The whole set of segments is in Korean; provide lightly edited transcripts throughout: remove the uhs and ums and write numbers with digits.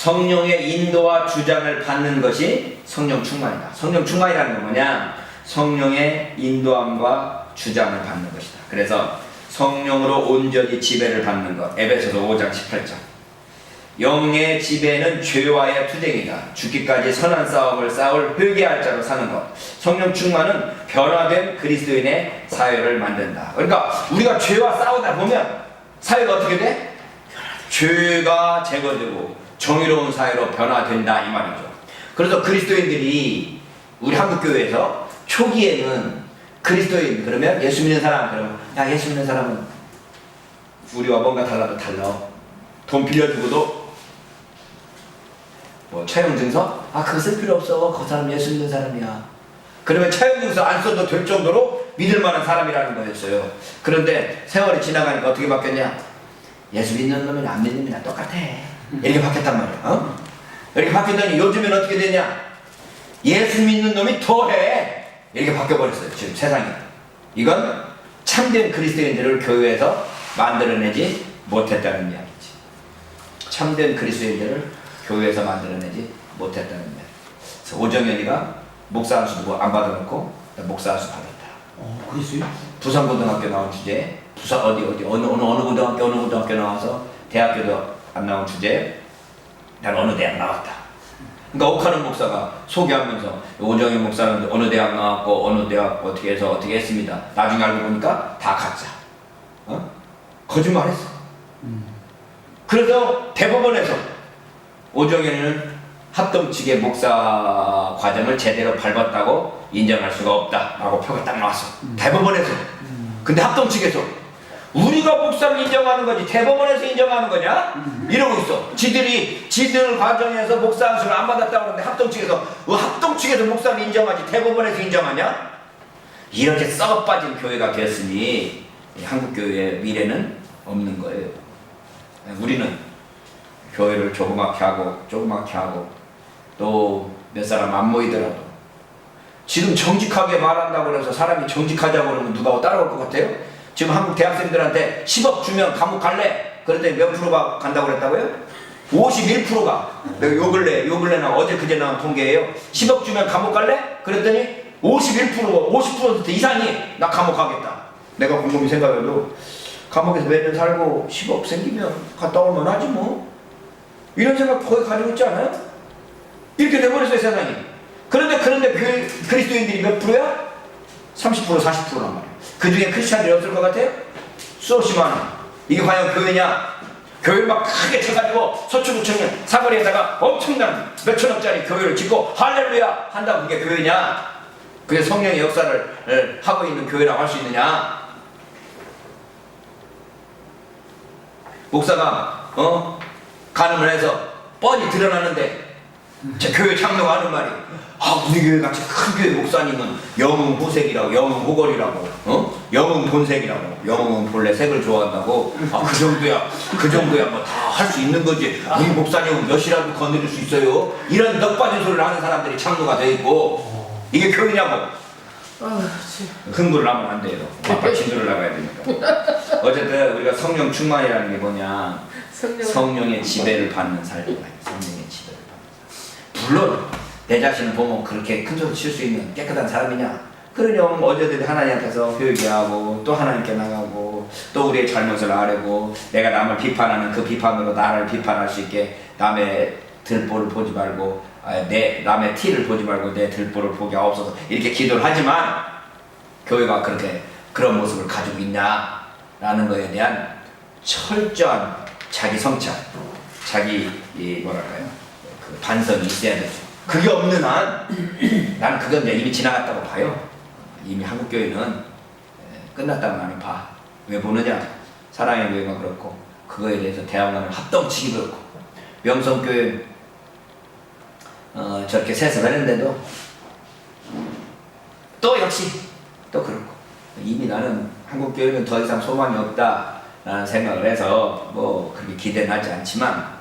성령의 인도와 주장을 받는 것이 성령 충만이다. 성령 충만이라는 건 뭐냐? 성령의 인도함과 주장을 받는 것이다. 그래서 성령으로 온전히 지배를 받는 것. 에베소서 5장 18절. 영의 지배는 죄와의 투쟁이다. 죽기까지 선한 싸움을 싸울 회개할 자로 사는 것. 성령 충만은 변화된 그리스도인의 사회를 만든다. 그러니까 우리가 죄와 싸우다 보면 사회가 어떻게 돼? 죄가 제거되고 정의로운 사회로 변화된다 이 말이죠. 그래서 그리스도인들이 우리 한국교회에서 초기에는 그리스도인 그러면 예수 믿는 사람 그러면 야 예수 믿는 사람은 우리와 뭔가 달라도 달라. 돈 빌려주고도 뭐 차용증서? 아 그거 쓸 필요 없어. 그 사람 예수 믿는 사람이야. 그러면 차용증서 안 써도 될 정도로 믿을 만한 사람이라는 거였어요. 그런데 세월이 지나가니까 어떻게 바뀌었냐? 예수 믿는 놈이나 안 믿는 놈이나 똑같아. 이렇게 바뀌었단 말이야. 어? 이렇게 바뀌더니 요즘엔 어떻게 되냐? 예수 믿는 놈이 더해. 이렇게 바뀌어버렸어요. 지금 세상이. 이건 참된 그리스도인들을 교회에서 만들어내지 못했다는 이야기지. 참된 그리스도인들을 교회에서 만들어내지 못했다는 이야기. 그래서 오정현이가 목사 한 수도 안 받아놓고 목사 한 수 받았다. 그랬어요? 부산고등학교 나온 주제에 어느 고등학교 나와서 대학교도 안 나온 주제에 난 어느 대학 나왔다. 그러니까 옥하는 목사가 소개하면서 오정현 목사는 어느 대학 나왔고 어느 대학 어떻게 해서 어떻게 했습니다. 나중에 알고 보니까 다 가짜. 거짓말했어. 그래서 대법원에서 오정현은 합동측의 목사 과정을 제대로 밟았다고 인정할 수가 없다라고 표가 딱 나왔어. 대법원에서. 근데 합동측에서 우리가 목사를 인정하는 거지 대법원에서 인정하는 거냐? 이러고 있어. 지들 과정에서 목사 한 수를 안 받았다고 하는데 합동측에서 목사를 인정하지 대법원에서 인정하냐? 이렇게 썩어 빠진 교회가 되었으니 한국교회의 미래는 없는 거예요. 우리는 교회를 조그맣게 하고 또 몇 사람 안 모이더라도 지금 정직하게 말한다고 해서 사람이 정직하자고 그러면 누가 따라올 것 같아요? 지금 한국 대학생들한테 10억 주면 감옥 갈래? 그랬더니 몇 프로가 간다고 그랬다고요? 51%가 요 근래나 어제 그제 나온 통계예요. 10억 주면 감옥 갈래? 그랬더니 50% 이상이 나 감옥 가겠다. 내가 곰곰이 생각해도 감옥에서 몇 년 살고 10억 생기면 갔다 올만 하지 뭐. 이런 생각 거의 가지고 있지 않아요? 이렇게 돼버렸어요 세상이. 그런데 그리스도인들이 몇 프로야? 30% 40%란 말이야. 그 중에 크리스찬들이 없을 것 같아요? 수없이 많아. 이게 과연 교회냐? 교회를 막 크게 쳐가지고 서초구청에 사거리에다가 엄청난 몇천억짜리 교회를 짓고 할렐루야 한다고 그게 교회냐? 그게 성령의 역사를 하고 있는 교회라고 할 수 있느냐? 목사가 간음을 해서 뻔히 드러나는데 제 교회 장로가 하는 말이 우리 교회 같이 큰 교회 목사님은 영웅 호색이라고 영웅 호걸이라고 영웅 본색이라고 영웅은 본래 색을 좋아한다고 그 정도야 뭐 다 할 수 있는 거지 우리 목사님은 몇이라도 건드릴 수 있어요. 이런 넉 빠진 소리를 하는 사람들이 장로가 돼 있고 이게 교회냐고. 흥분을 하면 안 돼요. 아빠 진도를 나가야 되니까. 어쨌든 우리가 성령 충만이라는 게 뭐냐? 성령의 지배를 받는 삶이다. 성령의 지배를 받는 삶. 물론 내 자신을 보면 그렇게 큰 소리 칠 수 있는 깨끗한 사람이냐? 그러려면 어제들 하나님 앞에서 회개하고 또 하나님께 나가고 또 우리의 잘못을 아뢰고 내가 남을 비판하는 그 비판으로 나를 비판할 수 있게 남의 들보를 보지 말고 남의 티를 보지 말고 내 들보를 보게 하옵소서 이렇게 기도를 하지만 교회가 그런 모습을 가지고 있냐라는 것에 대한 철저한 자기 성찰, 자기 그 반성이 있어야 되죠. 그게 없는 한 나는 그건 이미 지나갔다고 봐요. 이미 한국 교회는 끝났다고 나는 봐. 왜 보느냐? 사랑의 교회가 그렇고 그거에 대해서 대항하는 합동측이 그렇고 명성교회 저렇게 세습을 했는데도 또 역시 또 그렇고 이미 나는 한국 교회는 더 이상 소망이 없다라는 생각을 해서 뭐 그렇게 기대는 하지 않지만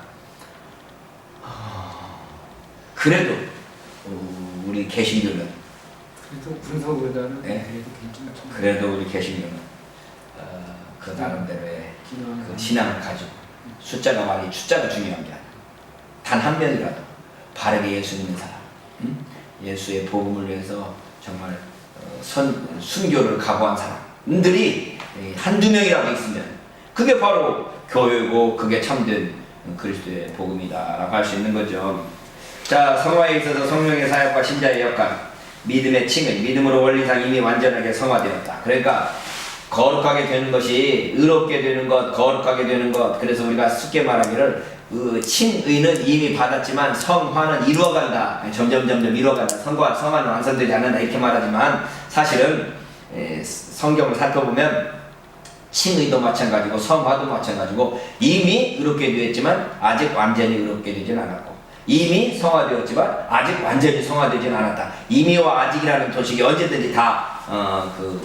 그래도 우리 개신교는 그래도 분석보다는 그래도 우리 개신교는 그 나름대로의 그 신앙을 가지고 숫자가 중요한 게 아니야. 단 한 명이라도 바르게 예수 믿는 사람, 예수의 복음을 위해서 정말 순교를 각오한 사람들이 한두 명이라도 있으면 그게 바로 교회고 그게 참된 그리스도의 복음이다라고 할 수 있는 거죠. 자, 성화에 있어서 성령의 사역과 신자의 역할, 믿음의 칭의, 믿음으로 원리상 이미 완전하게 성화되었다. 그러니까 거룩하게 되는 것이 의롭게 되는 것, 거룩하게 되는 것. 그래서 우리가 쉽게 말하기를 칭의는 이미 받았지만 성화는 이루어간다. 점점 이루어간다. 성화는 완성되지 않는다. 이렇게 말하지만 사실은 성경을 살펴보면 칭의도 마찬가지고 성화도 마찬가지고 이미 의롭게 되었지만 아직 완전히 의롭게 되진 않았고 이미 성화되었지만 아직 완전히 성화되진 않았다. 이미와 아직이라는 도식이 언제든지 다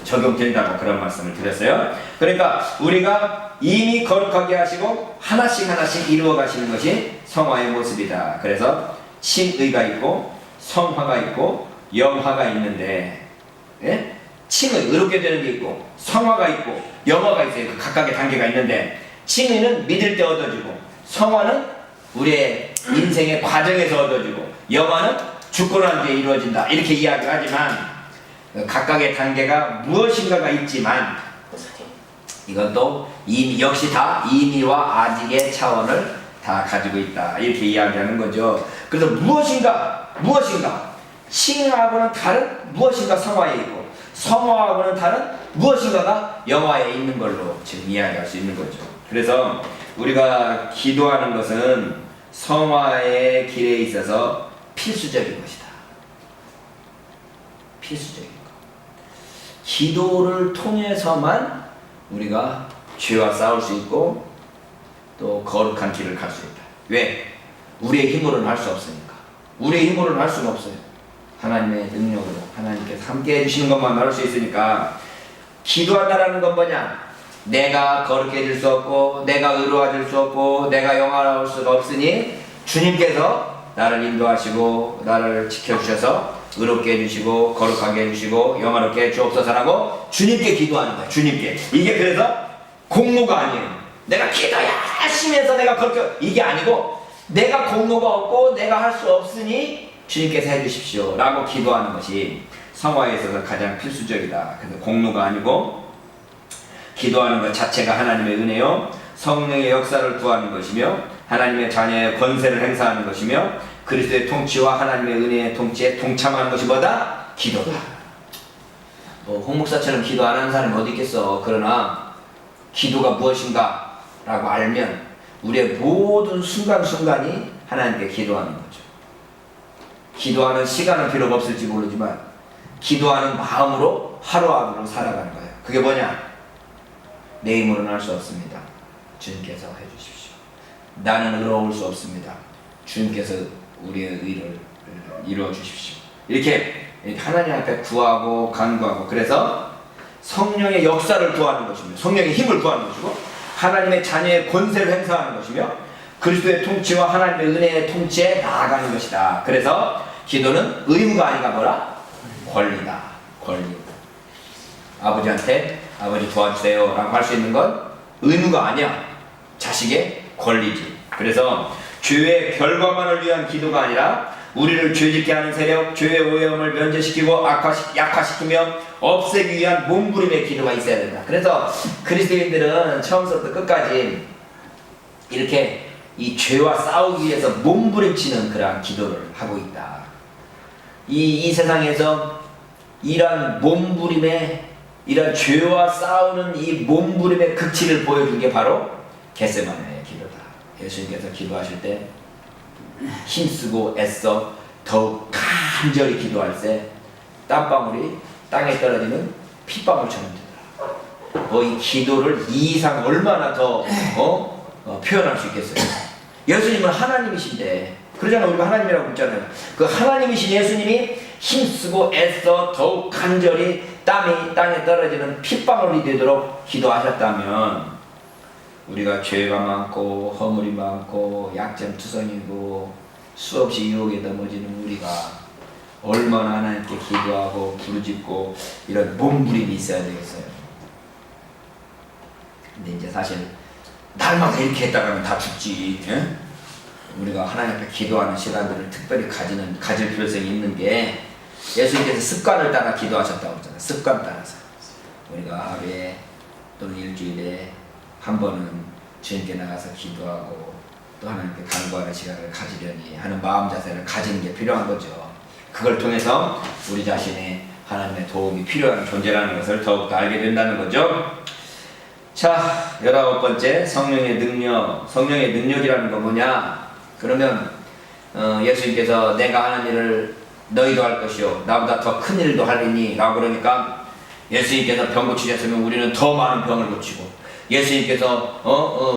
적용된다고 그런 말씀을 드렸어요. 그러니까 우리가 이미 거룩하게 하시고 하나씩 이루어 가시는 것이 성화의 모습이다. 그래서 칭의가 있고 성화가 있고 영화가 있는데, 예? 칭의, 의롭게 되는 게 있고 성화가 있고 영화가 있어요. 각각의 단계가 있는데 칭의는 믿을 때 얻어지고 성화는 우리의 인생의 과정에서 얻어지고 영화는 죽고 난 뒤에 이루어진다. 이렇게 이야기를 하지만 각각의 단계가 무엇인가가 있지만 이것도 역시 다 이미와 아직의 차원을 다 가지고 있다. 이렇게 이야기하는 거죠. 그래서 무엇인가 칭의하고는 다른 무엇인가 성화에 있고 성화하고는 다른 무엇인가가 영화에 있는 걸로 지금 이야기할 수 있는 거죠. 그래서 우리가 기도하는 것은 성화의 길에 있어서 필수적인 것이다. 필수적인 것. 기도를 통해서만 우리가 죄와 싸울 수 있고 또 거룩한 길을 갈 수 있다. 왜? 우리의 힘으로는 할 수 없으니까. 우리의 힘으로는 할 수가 없어요. 하나님의 능력으로 하나님께서 함께 해주시는 것만 할 수 있으니까 기도한다라는 건 뭐냐? 내가 거룩해질 수 없고 내가 의로워질 수 없고 내가 영화로울 수가 없으니 주님께서 나를 인도하시고 나를 지켜주셔서 의롭게 해주시고 거룩하게 해주시고 영화롭게 해주옵소서라고 주님께 기도하는 거예요. 주님께. 이게 그래서 공로가 아니에요. 내가 기도 열심히 해서 내가 그렇게 이게 아니고 내가 공로가 없고 내가 할 수 없으니 주님께서 해주십시오 라고 기도하는 것이 성화에 있어서 가장 필수적이다. 그래서 공로가 아니고 기도하는 것 자체가 하나님의 은혜요 성령의 역사를 구하는 것이며 하나님의 자녀의 권세를 행사하는 것이며 그리스도의 통치와 하나님의 은혜의 통치에 동참하는 것이 뭐다? 기도다. 홍 목사처럼 기도 안 하는 사람이 어디 있겠어. 그러나 기도가 무엇인가 라고 알면 우리의 모든 순간순간이 하나님께 기도하는 거죠. 기도하는 시간은 필요가 없을지 모르지만 기도하는 마음으로 하루하루 살아가는 거예요. 그게 뭐냐? 내 힘으로는 할 수 없습니다. 주님께서 해주십시오. 나는 의로울 수 없습니다. 주님께서 우리의 의를 이루어 주십시오. 이렇게 하나님 앞에 구하고 간구하고 그래서 성령의 역사를 구하는 것이며 성령의 힘을 구하는 것이고 하나님의 자녀의 권세를 행사하는 것이며 그리스도의 통치와 하나님의 은혜의 통치에 나아가는 것이다. 그래서 기도는 의무가 아니라 뭐라? 권리다. 권리. 아버지한테 아버지 도와주세요 라고 할 수 있는 건 의무가 아니야. 자식의 권리지. 그래서 죄의 결과만을 위한 기도가 아니라 우리를 죄짓게 하는 세력, 죄의 오염을 면제시키고 약화시키며 없애기 위한 몸부림의 기도가 있어야 된다. 그래서 그리스도인들은 처음부터 끝까지 이렇게 이 죄와 싸우기 위해서 몸부림치는 그러한 기도를 하고 있다. 이 세상에서 이런 몸부림의 이런 죄와 싸우는 이 몸부림의 극치를 보여준 게 바로 겟세마네의 기도다. 예수님께서 기도하실 때 힘쓰고 애써 더욱 간절히 기도할 때 땀방울이 땅에 떨어지는 핏방울처럼 되더라. 이 기도를 이 이상 얼마나 더 표현할 수 있겠어요. 예수님은 하나님이신데 그러잖아요. 우리가 하나님이라고 있잖아요. 그 하나님이신 예수님이 힘쓰고 애써 더욱 간절히 땀이 땅에 떨어지는 핏방울이 되도록 기도하셨다면 우리가 죄가 많고 허물이 많고 약점투성이고 수없이 유혹에 넘어지는 우리가 얼마나 하나님께 기도하고 부르짖고 이런 몸부림이 있어야 되겠어요. 근데 이제 사실 날마다 이렇게 했다가는 다 죽지. 예? 우리가 하나님 앞에 기도하는 시간들을 특별히 가질 필요성이 있는 게 예수님께서 습관을 따라 기도하셨다고 그러잖아요. 습관 따라서 우리가 하루에 또는 일주일에 한 번은 주님께 나가서 기도하고 또 하나님께 간구하는 시간을 가지려니 하는 마음 자세를 가지는 게 필요한 거죠. 그걸 통해서 우리 자신의 하나님의 도움이 필요한 존재라는 것을 더욱더 알게 된다는 거죠. 자, 19번째 성령의 능력. 성령의 능력이라는 건 뭐냐? 그러면 예수님께서 내가 하는 일을 너희도 할 것이요 나보다 더 큰 일도 하리니 라고 그러니까 예수님께서 병 고치셨으면 우리는 더 많은 병을 고치고 예수님께서